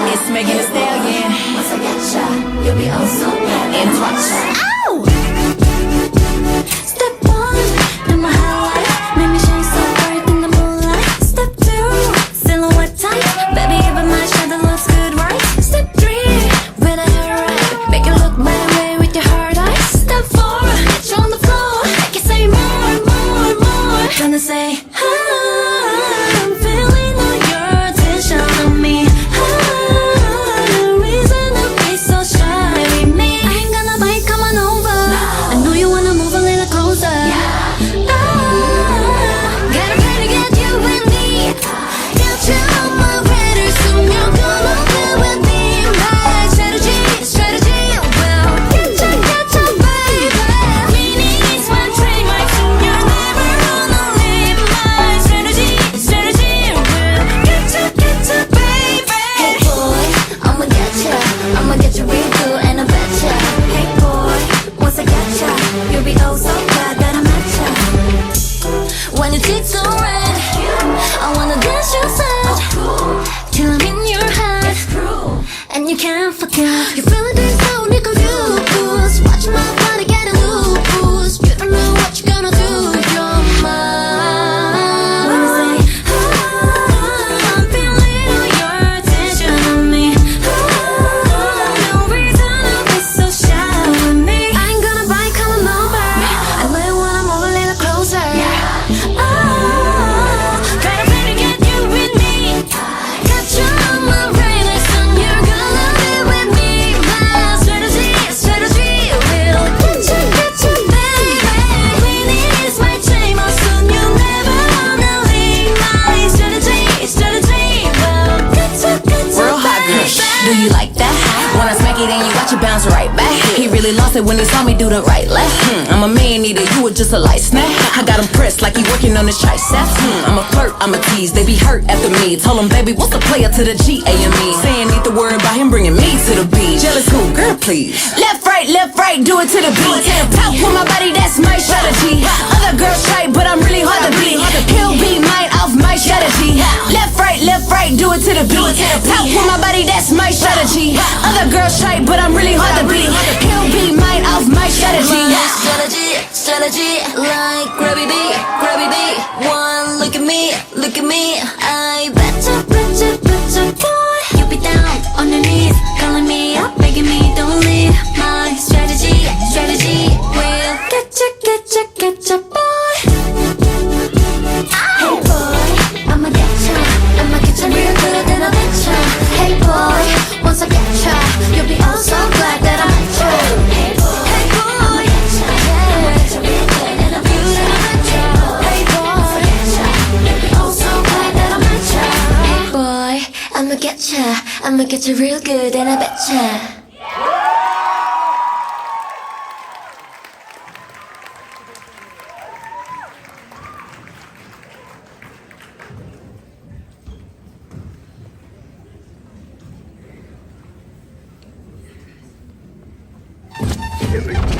It's Megan the Stallion. Once I get ya, you'll be oh so bad. And watch ya. Ow! Step one, do my highlight, make me shine so bright in the moonlight. Step two, silhouette tight, baby even my shadow looks good, right? Step three, with a hair right, make it look my way with your hard eyes. Step four, get you on the floor, I can say more, more, more. Gonna say, I'm feeling all your attention on me. You can't forget. You feel it deep down, you confused. Watch my body get loose. You don't know what you're gonna do. You're mine. When I say, I'm feeling all your attention on me. No reason to be so shy with me. I ain't gonna bite, come over. I really wanna move a little closer. Got a plan to get you with me. really lost it when he saw me do the right left. I'm a man eater, you were just a light snack. I got him pressed like he working on his triceps. I'm a flirt, I'm a tease, they be hurt after me. Told him, baby, what's the player to the G-A-M-E? Saying need the word about him bringing me to the beat. Jealous who? Girl, please. Left, right, do it to the beat. Talk with my body, that's my strategy. Other girls try, but I'm really hard to beat. He'll be mine off my strategy. Left, right, do it to the beat. Talk with my body, that's my strategy. Other girls try, but I'm really hard to beat. He'll be mine off my strategy. Strategy, like grabby beat. One, look at me, I better boy. You be down on your knees, calling me up, begging me don't leave. My strategy, will get ya, boy. Hey boy, I'ma get ya real good and I'll bet ya. Hey boy, once I get ya, you'll be all so glad that I met ya. Hey boy, I'ma get ya, yeah, real good and I'll bet ya. Hey boy, you'll be all so glad that I met ya. Hey boy, I'ma get ya real good and I bet ya. Here we go.